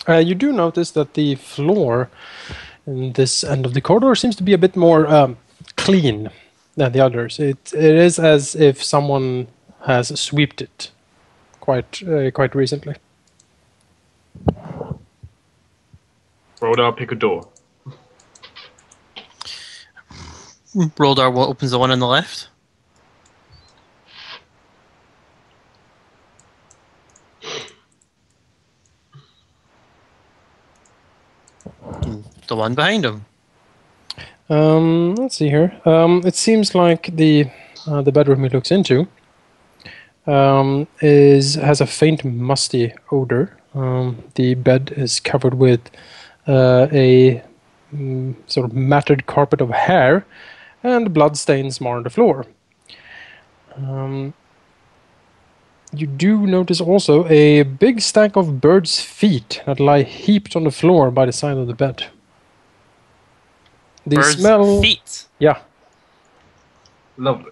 You do notice that the floor in this end of the corridor seems to be a bit more clean than the others. It is as if someone has swept it quite recently. Roldar, pick a door. Roldar opens the one on the left. The one behind him. Let's see here. It seems like the bedroom he looks into has a faint musty odor. The bed is covered with a sort of matted carpet of hair, and blood stains mar the floor. You do notice also a big stack of birds' feet that lie heaped on the floor by the side of the bed. The Birds' smell. feet. Yeah. Lovely.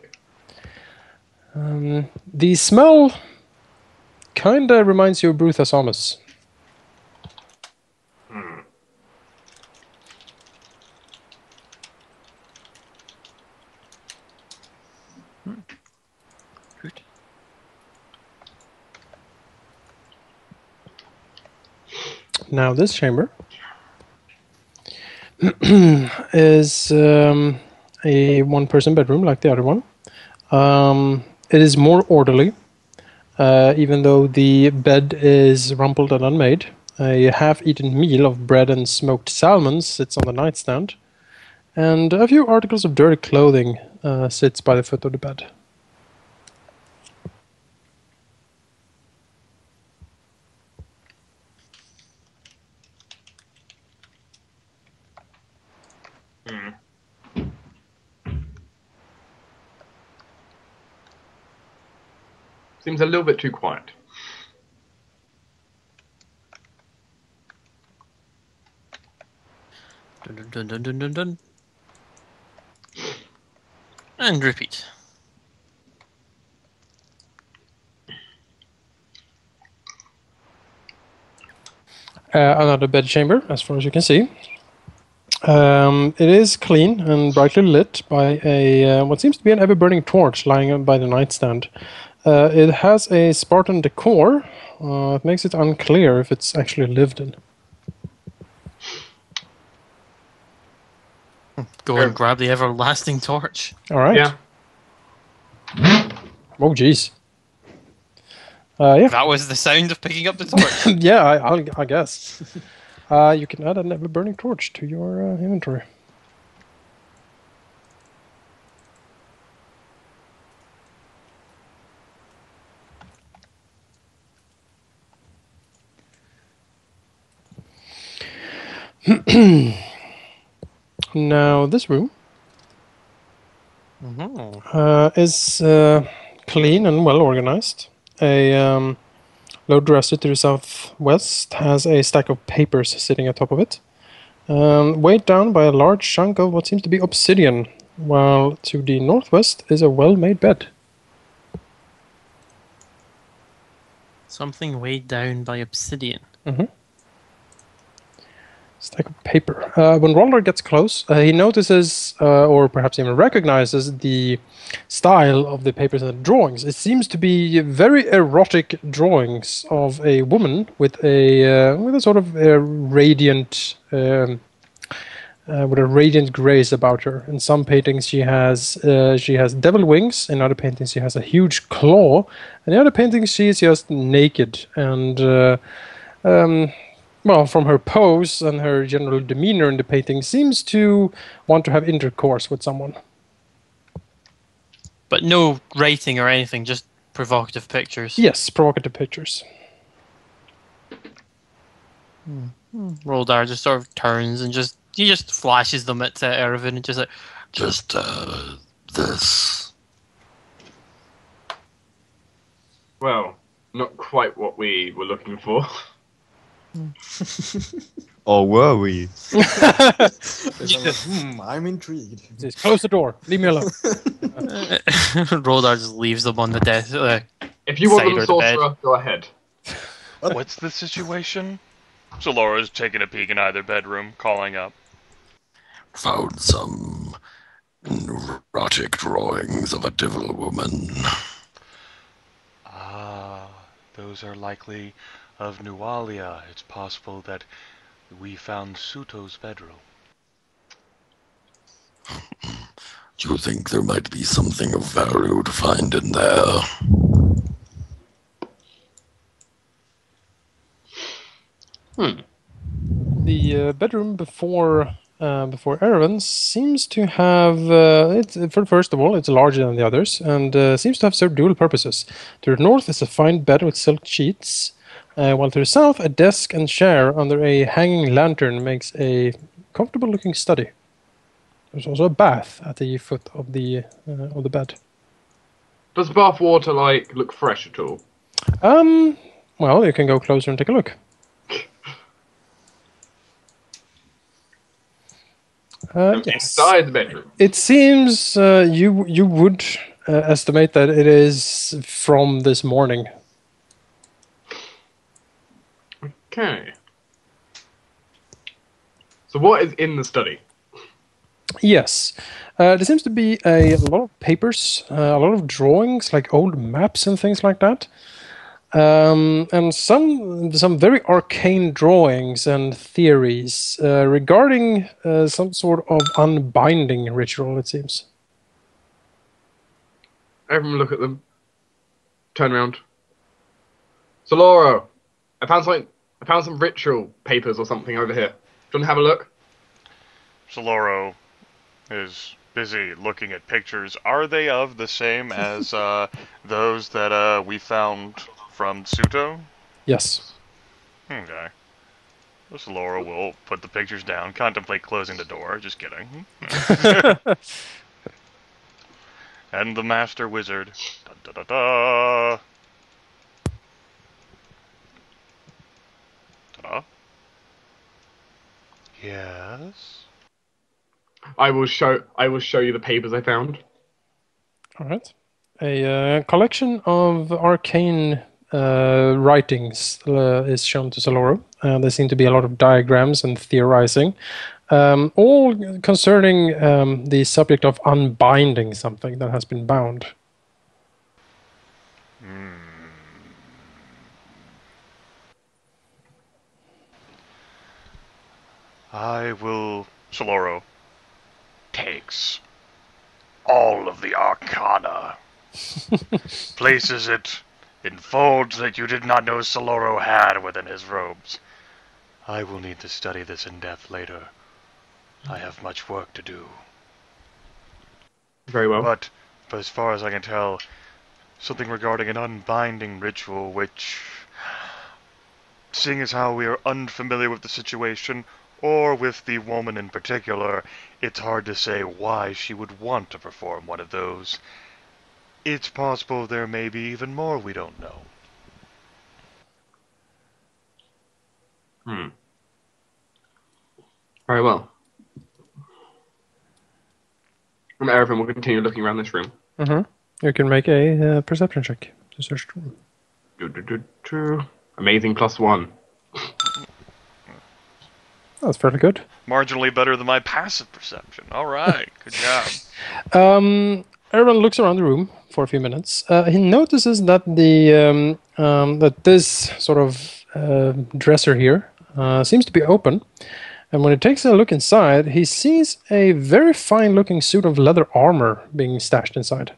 The smell kinda reminds you of Bruthasamus. Good. Now this chamber is a one-person bedroom like the other one. It is more orderly, even though the bed is rumpled and unmade. A half-eaten meal of bread and smoked salmon sits on the nightstand, and a few articles of dirty clothing sits by the foot of the bed. Seems a little bit too quiet. Dun, dun, dun, dun, dun, dun, dun. And repeat. Another bed chamber, as far as you can see. It is clean and brightly lit by a what seems to be an ever-burning torch lying by the nightstand. It has a Spartan decor. It makes it unclear if it's actually lived in. Go and grab the everlasting torch. All right. Yeah. Oh, jeez. Yeah. That was the sound of picking up the torch. Yeah, I guess. You can add an ever-burning torch to your inventory. Now, this room is clean and well organized. A low dresser to the southwest has a stack of papers sitting atop of it, weighed down by a large chunk of what seems to be obsidian, while to the northwest is a well-made bed. Something weighed down by obsidian. Stack of paper. When Roldar gets close, he notices, or perhaps even recognizes, the style of the papers and the drawings. It seems to be very erotic drawings of a woman with a sort of radiant, with a radiant grace about her. In some paintings, she has devil wings. In other paintings, she has a huge claw. In the other paintings, she is just naked and. Well, from her pose and her general demeanor in the painting, seems to want to have intercourse with someone. But no writing or anything, just provocative pictures. Yes, provocative pictures. Roldar just sort of turns and he just flashes them at Erevan and just like, this. Well, not quite what we were looking for. Or were we? I'm intrigued. Just close the door. Leave me alone. Roldar just leaves them on the desk. If you want Side them or the bed. sorcerer, go ahead. What's the situation? Solora's taking a peek in either bedroom, calling up. Found some erotic drawings of a devil woman. Ah, those are likely of Nualia. It's possible that we found Suto's bedroom. Do you think there might be something of value to find in there? The bedroom before Erevan seems to have first of all, it's larger than the others and seems to have served dual purposes. To the north is a fine bed with silk sheets, while to the south a desk and chair under a hanging lantern makes a comfortable-looking study. There's also a bath at the foot of the bed. Does bath water look fresh at all? Well, you can go closer and take a look. Yes. Inside the bedroom. It seems you would estimate that it is from this morning. Okay. So what is in the study? Yes. There seems to be a lot of papers, a lot of drawings, like old maps and things like that. And some very arcane drawings and theories regarding some sort of unbinding ritual, it seems. Everyone look at them. Turn around. Saloro, I found some ritual papers or something over here. Do you want to have a look? Saloro is busy looking at pictures. Are they of the same as those that we found from Suto? Yes. Okay. Well, Saloro will put the pictures down, contemplate closing the door. Just kidding. And the Master Wizard. Da, da, da, da. Ta-da. Yes. I will show you the papers I found. All right. A collection of arcane writings is shown to Saloro. There seem to be a lot of diagrams and theorizing, all concerning the subject of unbinding something that has been bound. Saloro takes all of the arcana, places it in folds that you did not know Saloro had within his robes. I will need to study this in depth later. I have much work to do. Very well. But as far as I can tell, something regarding an unbinding ritual which, seeing as how we are unfamiliar with the situation, or with the woman in particular, it's hard to say why she would want to perform one of those. It's possible there may be even more we don't know. Very well. And Erevan will continue looking around this room. Mm-hmm. You can make a perception check to search the room. Amazing +1. That's fairly good. Marginally better than my passive perception. All right, good job. Erevan looks around the room for a few minutes. He notices that that this sort of dresser here seems to be open. And when he takes a look inside, he sees a very fine-looking suit of leather armor being stashed inside.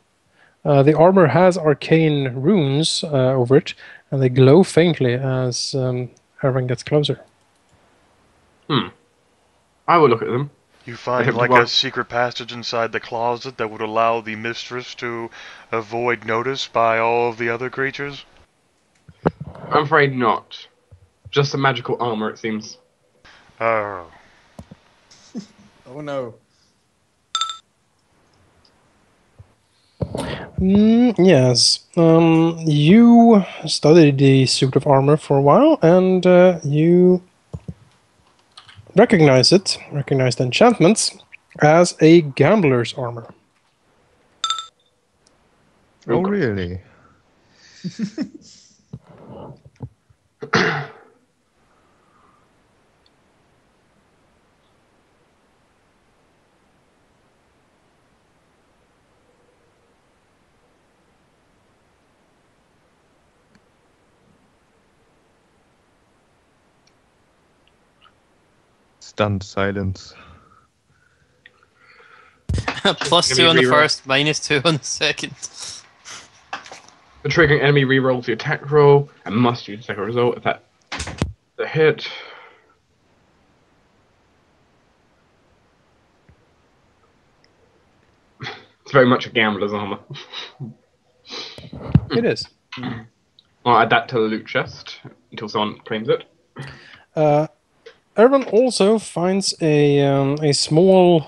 The armor has arcane runes over it, and they glow faintly as Erevan gets closer. I will look at them. You find like a secret passage inside the closet that would allow the mistress to avoid notice by all of the other creatures? I'm afraid not. Just some magical armor, it seems. Oh. Oh no. Yes. You studied the suit of armor for a while, and you recognize the enchantments, as a gambler's armor. Oh, really? Stunned silence. +2 on the first, -2 on the second. The triggering enemy rerolls the attack roll and must use the second result if that the hit. It's very much a gambler's armor. It is. I'll add that to the loot chest until someone claims it. Erevan also finds a small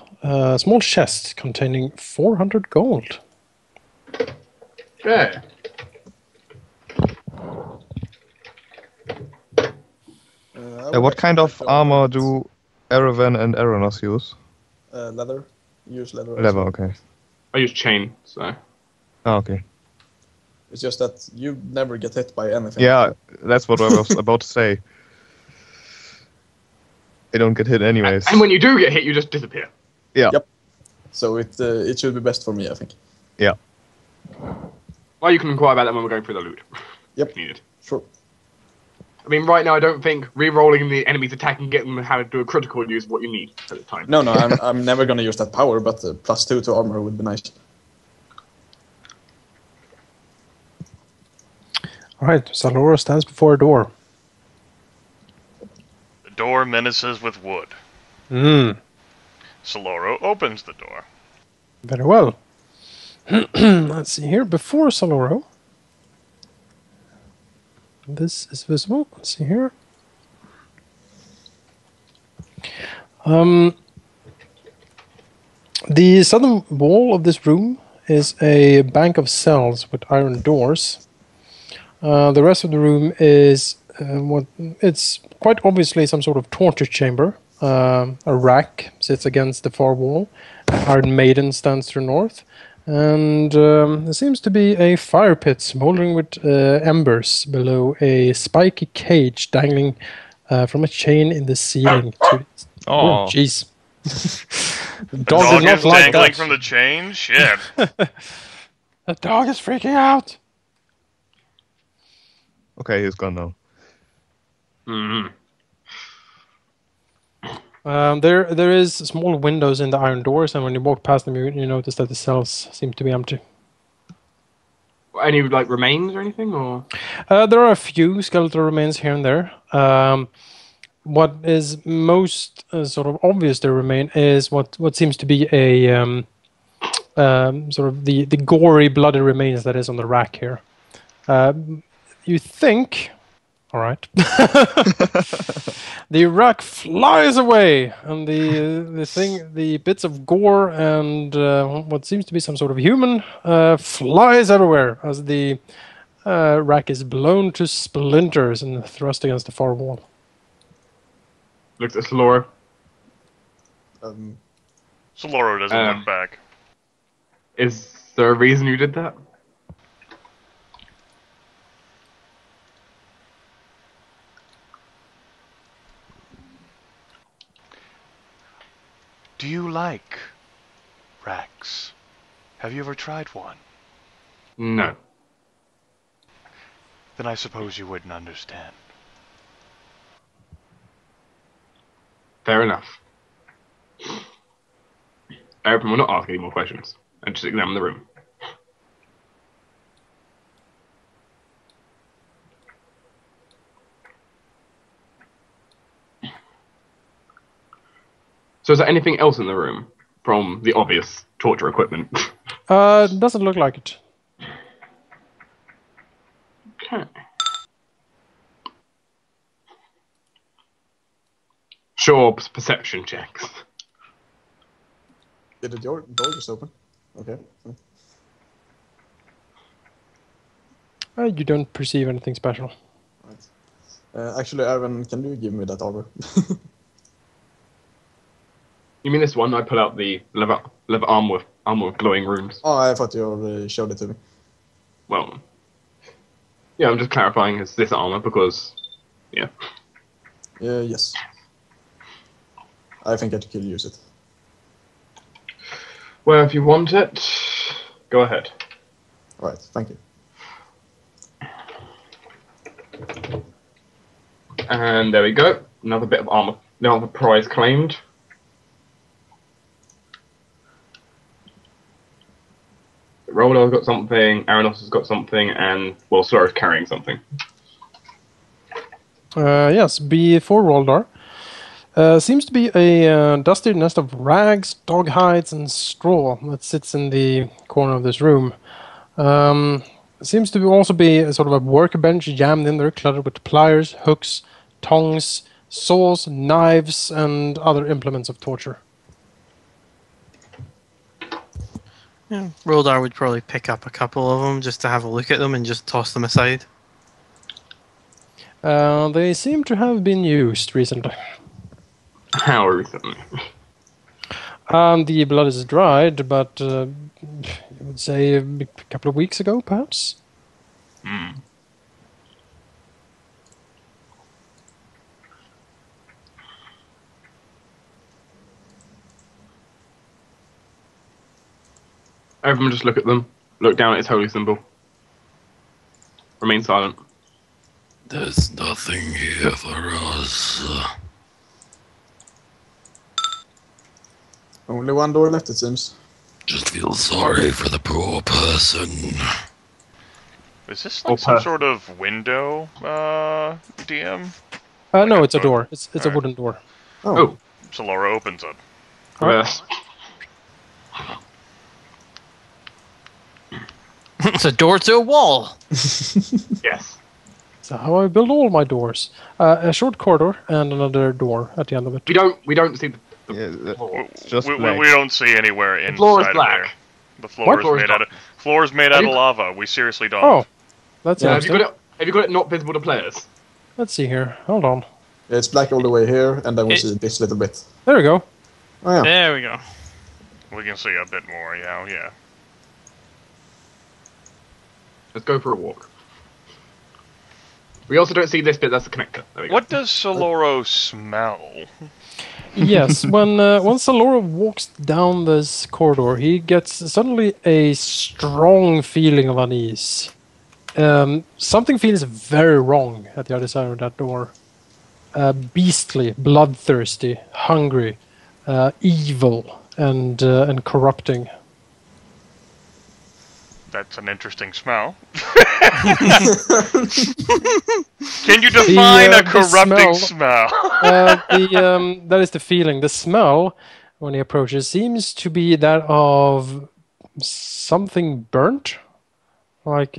chest containing 400 gold. Yeah. What kind of armor do Erevan and Arenoss use? Leather. Use leather. Leather, okay. I use chain, so. Oh, okay. It's just that you never get hit by anything. Yeah, that's what I was about to say. They don't get hit anyways. And when you do get hit, you just disappear. Yeah. Yep. So it should be best for me, I think. Yeah. Well, you can inquire about that when we're going through the loot. Yep. If needed. Sure. I mean, right now, I don't think re-rolling the enemy's attack and getting them how to do a critical use what you need at the time. No, I'm never gonna use that power, but +2 to armor would be nice. Alright, Saloro stands before a door. The door menaces with wood. Saloro opens the door. Very well. Let's see here. Before Saloro. This is visible. Let's see here. The southern wall of this room is a bank of cells with iron doors. The rest of the room is it's quite obviously some sort of torture chamber. A rack sits against the far wall. Iron Maiden stands to the north. And there seems to be a fire pit smoldering with embers below a spiky cage dangling from a chain in the ceiling. Oh, jeez. The dog did not is like dangling that. from the chain? Shit. The dog is freaking out. Okay, he's gone now. Mm-hmm. There is small windows in the iron doors, and when you walk past them, you notice that the cells seem to be empty. Any like remains or anything, or? There are a few skeletal remains here and there. What is most sort of obvious to remain is what seems to be a sort of the gory, bloody remains that is on the rack here. You think, all right, the rack flies away, and the bits of gore and what seems to be some sort of human flies everywhere as the rack is blown to splinters and thrust against the far wall. Looks at Saloro. Saloro doesn't look back. Is there a reason you did that? Do you like racks? Have you ever tried one? No. Then I suppose you wouldn't understand. Fair enough. Erevan will not ask any more questions and just examine the room. So is there anything else in the room from the obvious torture equipment? Doesn't look like it. Okay. Sure, perception checks. Did the door just open? Okay. You don't perceive anything special. Right. Actually, Arvin, can you give me that armor? You mean this one? I pull out the leather armor with glowing runes. Oh, I thought you already showed it to me. Well, yeah, I'm just clarifying it's this armor because, yeah. Yes. I think I could use it. Well, if you want it, go ahead. Alright, thank you. And there we go. Another bit of armor Now the prize claimed. Roldar's got something, Arenoss has got something, and, well, Sorcerer's carrying something. Yes, before Roldar. Seems to be a dusty nest of rags, dog hides, and straw that sits in the corner of this room. Seems to also be a sort of a workbench jammed in there, cluttered with pliers, hooks, tongs, saws, knives, and other implements of torture. Yeah, Roldar would probably pick up a couple of them just to have a look at them and just toss them aside. They seem to have been used recently. How recently? The blood is dried, but I would say a couple of weeks ago, perhaps. Everyone just look at them. Look down at his holy symbol. Remain silent. There's nothing here for us. Only one door left, it seems. Just feel sorry for the poor person. Is this like some sort of window, DM? No, it's a door. It's a wooden door. Oh. Saloro opens it. Yes. It's a door to a wall. Yes. So how I build all my doors. A short corridor and another door at the end of it. We don't see the floor. It's just We black. don't see anywhere inside floor is of black. here. The floor What? is made out of lava. We seriously don't. Oh, that's Yeah, have you interesting. got it not visible to players? Let's see here. Hold on. Yeah, it's black all the way here, and then we see this little bit. There we go. Oh yeah. There we go. We can see a bit more, yeah. Let's go for a walk. We also don't see this bit, that's the connector. There we go. What does Saloro smell? Yes, when Saloro walks down this corridor, he gets suddenly a strong feeling of unease. Something feels very wrong at the other side of that door. Beastly, bloodthirsty, hungry, evil, and corrupting. That's an interesting smell. Can you define a corrupting smell? That is the feeling. The smell, when he approaches, seems to be that of something burnt. Like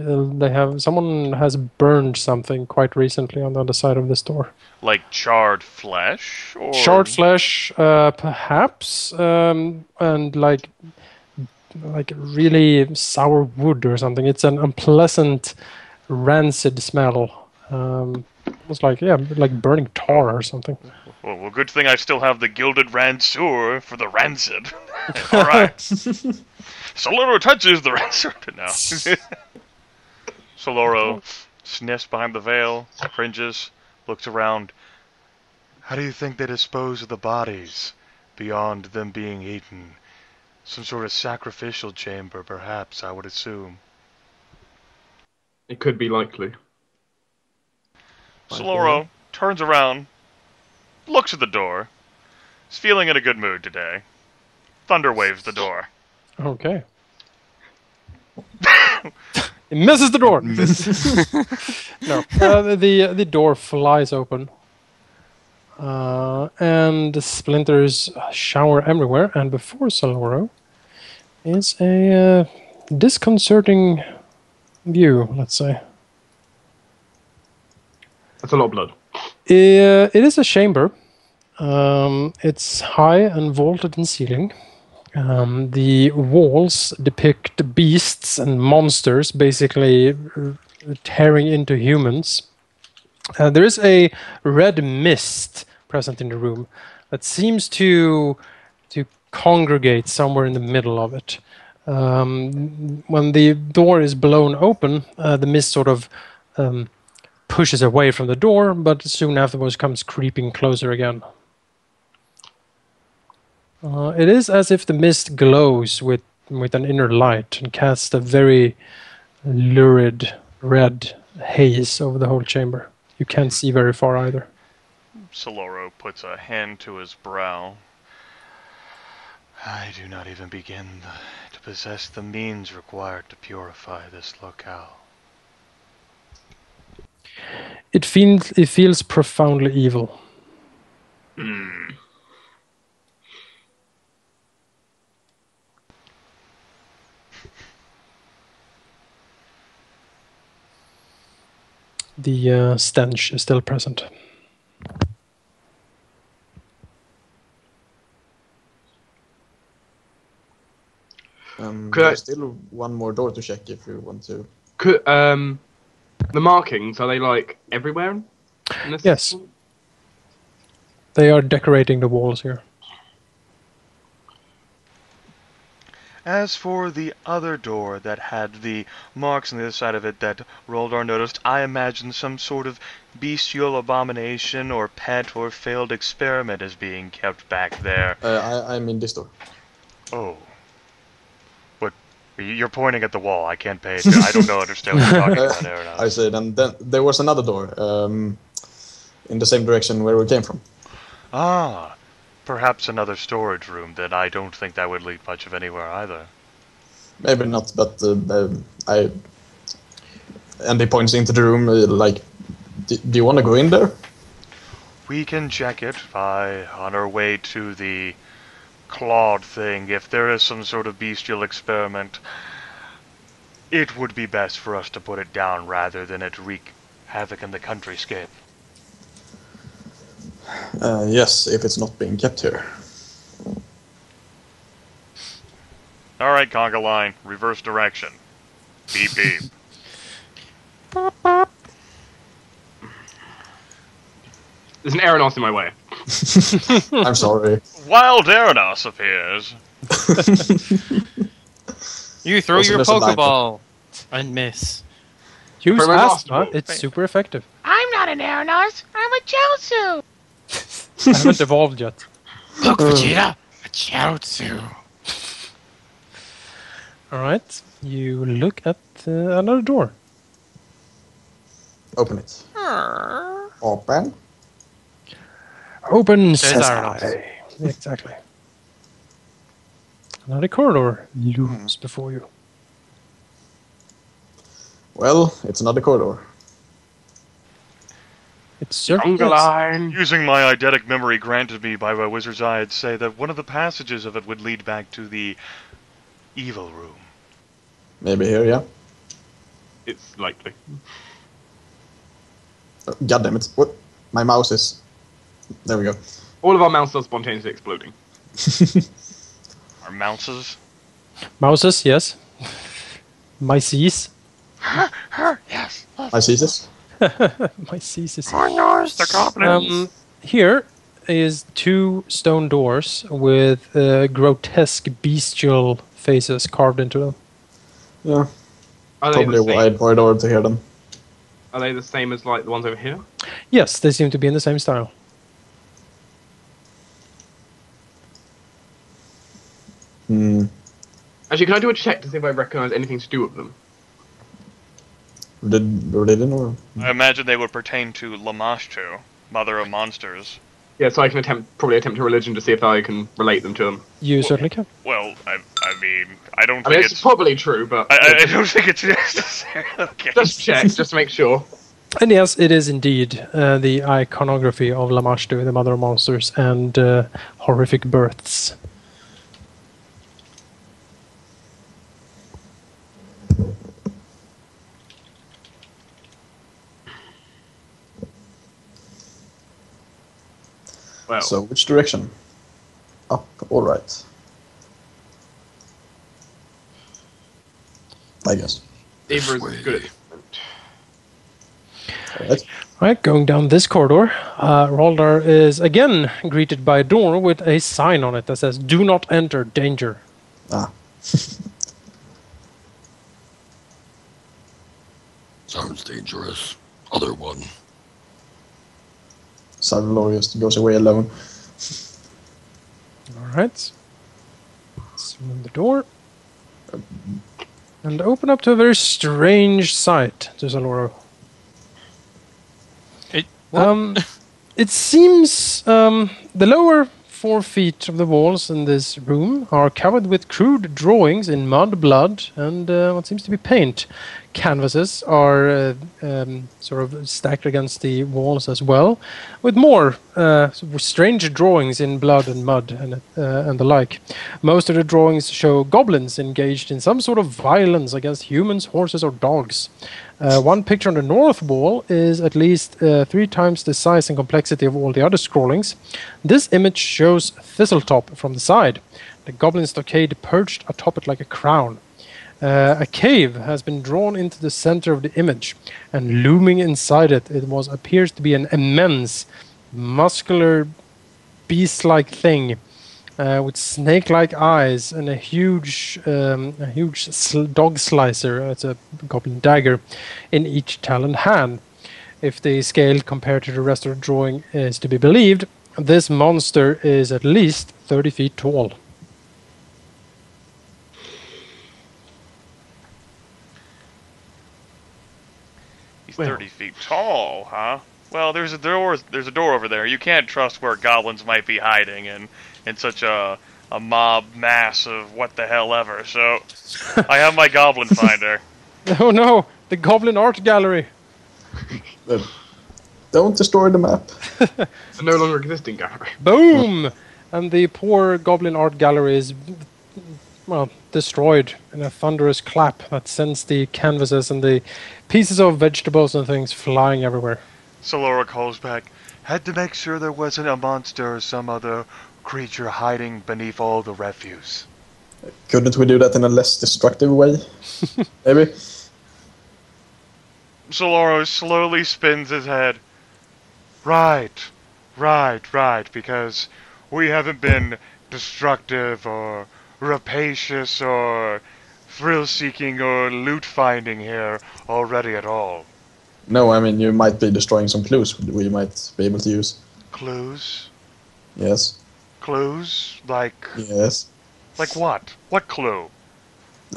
someone has burned something quite recently on the other side of this door. Like charred flesh? Or... Charred flesh, perhaps, and like really sour wood or something. It's an unpleasant, rancid smell. Almost like burning tar or something. Well, good thing I still have the gilded ranseur for the rancid. All right. Saloro touches the rancid now. Saloro sniffs behind the veil, cringes, looks around. How do you think they dispose of the bodies beyond them being eaten? Some sort of sacrificial chamber, perhaps, I would assume. It could be likely. Saloro turns around, looks at the door. He's feeling in a good mood today. Thunder waves the door. Okay. It misses the door. No, the door flies open, and splinters shower everywhere. And before Saloro is a disconcerting view. Let's say That's a lot of blood. it is a chamber. It's high and vaulted in ceiling. The walls depict beasts and monsters basically tearing into humans. There is a red mist present in the room that seems to congregate somewhere in the middle of it. When the door is blown open, the mist sort of pushes away from the door, but soon afterwards comes creeping closer again. It is as if the mist glows with an inner light and casts a very lurid red haze over the whole chamber. You can't see very far either. Saloro puts a hand to his brow. I do not even begin to possess the means required to purify this locale. It feels profoundly evil. The stench is still present. There's still one more door to check if you want to. Could the markings, are they like everywhere? In this? Yes. They are decorating the walls here. As for the other door that had the marks on the other side of it that Roldar noticed, I imagine some sort of bestial abomination or pet or failed experiment is being kept back there. I'm in this door. Oh. What? You're pointing at the wall. I can't pay attention. I don't understand what you're talking about, Arenoss. I said, and then there was another door in the same direction where we came from. Ah. Perhaps another storage room, then I don't think that would lead much of anywhere either. Maybe not, but and he points into the room like, do you want to go in there? We can check it on our way to the clawed thing. If there is some sort of bestial experiment, it would be best for us to put it down rather than it wreak havoc in the countryscape. Yes, if it's not being kept here. Alright, conga line. Reverse direction. Beep beep. There's an Arenoss in my way. I'm sorry. Wild Arenoss appears. You throw Also, your there's a line. Pokeball and miss. Use For my Asthma, last- it's super effective. I'm not an Arenoss. I'm a Josu. I haven't evolved yet. Look, Vegeta, a Chaozu. Alright, you look at another door. Open it. Open. Open There's sesame. Exactly. Another corridor looms before you. Well, it's another corridor. It's certainly Conga line. Using my eidetic memory granted me by my wizard's eye, I'd say that one of the passages of it would lead back to the evil room. Maybe here, yeah. It's likely. God damn it. What? My mouse is... There we go. All of our mouths are spontaneously exploding. Our mounces? Mouses, yes. Myces. Yes. I see this. Myces. Warlords, the goblins. Here is two stone doors with grotesque bestial faces carved into them. Yeah. Are they Probably the same? wide corridor to hear them. Are they the same as like the ones over here? Yes, they seem to be in the same style. Actually, can I do a check to see if I recognise anything to do with them? Didn't or... I imagine they would pertain to Lamashtu, Mother of Monsters. Yeah, so I can probably attempt a religion to see if I can relate them to them. You certainly can. Well, I mean, I don't I mean, think it's it's... probably true, but I don't think it's necessary. Okay. just check, just to make sure. And yes, it is indeed the iconography of Lamashtu, the Mother of Monsters, and horrific births. Well, So, which direction? Up, alright. I guess. Eva is good at Alright. Alright, going down this corridor, Roldar is again greeted by a door with a sign on it that says, "Do not enter, danger." Ah. Sounds dangerous. Other one. Saloro just goes away alone. Alright. Swing the door. And open up to a very strange sight to Saloro. What? It seems the lower 4 feet of the walls in this room are covered with crude drawings in mud, blood, and what seems to be paint. Canvases are sort of stacked against the walls as well, with more strange drawings in blood and mud and the like. Most of the drawings show goblins engaged in some sort of violence against humans, horses, or dogs. One picture on the north wall is at least 3 times the size and complexity of all the other scrawlings. This image shows Thistletop from the side, the goblin stockade perched atop it like a crown. A cave has been drawn into the center of the image, and looming inside it, appears to be an immense, muscular, beast-like thing with snake-like eyes and a huge dog slicer. It's a goblin dagger in each taloned hand. If the scale compared to the rest of the drawing is to be believed, this monster is at least 30 feet tall. He's 30 feet tall, huh? Well, there's a door over there. You can't trust where goblins might be hiding in such a mob mass of what the hell ever. So, I have my goblin finder. Oh no, the goblin art gallery. Don't destroy the map. The no longer existing gallery. Boom! And the poor goblin art gallery is, well, destroyed in a thunderous clap that sends the canvases and the pieces of vegetables and things flying everywhere. Saloro calls back. Had to make sure there wasn't a monster or some other creature hiding beneath all the refuse. Couldn't we do that in a less destructive way? Maybe? Saloro slowly spins his head. Right, because we haven't been destructive or rapacious or thrill-seeking or loot-finding here already at all. No, I mean, you might be destroying some clues we might be able to use. Clues? Yes. Clues? Like... Yes. Like what? What clue?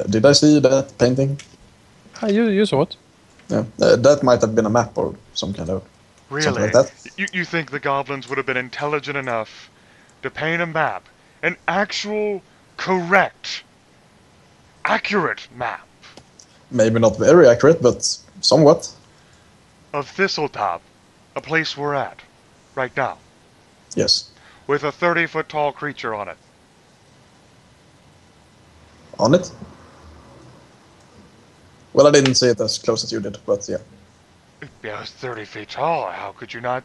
Did I see that painting? You saw it. Yeah. That might have been a map or some kind of... Really? Something like that. You think the goblins would have been intelligent enough to paint a map? An actual, correct, accurate map? Maybe not very accurate, but somewhat. Of Thistletop, a place we're at, right now. Yes. With a 30-foot tall creature on it. On it? Well, I didn't see it as close as you did, but yeah. Yeah, it's 30 feet tall. How could you not?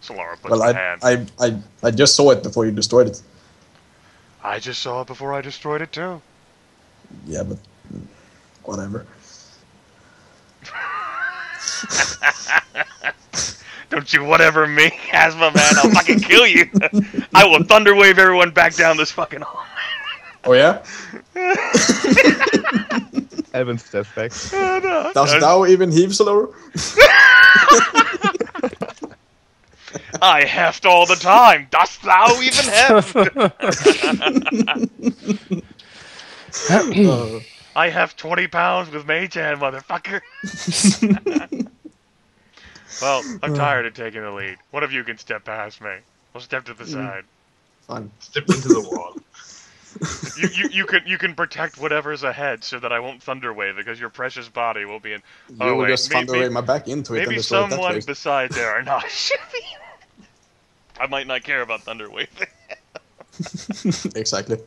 Solara puts Well, her hand. I just saw it before you destroyed it. I just saw it before I destroyed it too. Yeah, but whatever. Don't you whatever me, Asthma man. I'll fucking kill you. I will thunderwave everyone back down this fucking hall. Oh yeah? Alvyn steps back. Does thou even heave, Saloro? I heft all the time. Dost thou even heft? I heft 20 pounds with mage hand, motherfucker. Well, I'm tired of taking the lead. One of you can step past me. I'll step to the side. Fine. Step into the wall. You can protect whatever's ahead so that I won't thunderwave because your precious body will be in. You will just thunderwave my back into it and maybe destroy it that someone way. besides Arenoss should be. I might not care about thunderwaving. Exactly.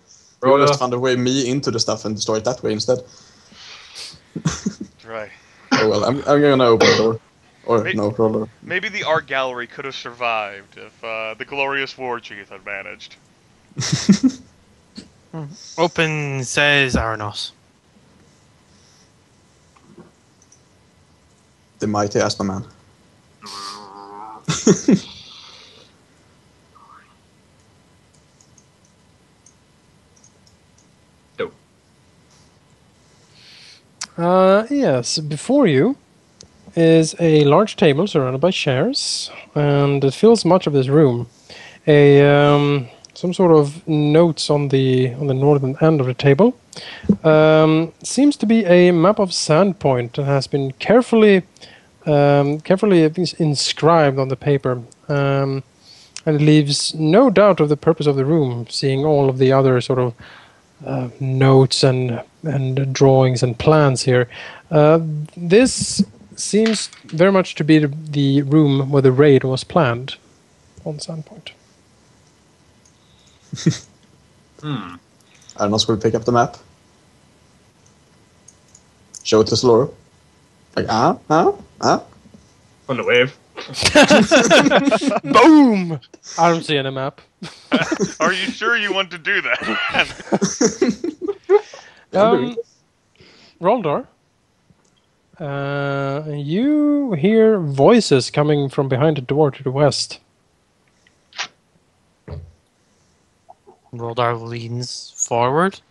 You will just thunderwave me into the stuff and destroy it that way instead. That's right. Oh well, I'm gonna open the door. Or no, Roldar. Maybe the art gallery could have survived if the glorious war chief had managed. Open, says Arenoss. The mighty Asthma Man. Yes, before you is a large table surrounded by chairs, and it fills much of this room. Some sort of notes on the northern end of the table. Seems to be a map of Sandpoint that has been carefully carefully inscribed on the paper, and it leaves no doubt of the purpose of the room, seeing all of the other sort of notes and drawings and plans here. This seems very much to be the room where the raid was planned on Sandpoint. Arenoss will pick up the map. Show it to Saloro. Like, On the wave. Boom! I don't see any map. Are you sure you want to do that? Roldar, you hear voices coming from behind the door to the west. Roldar leans forward.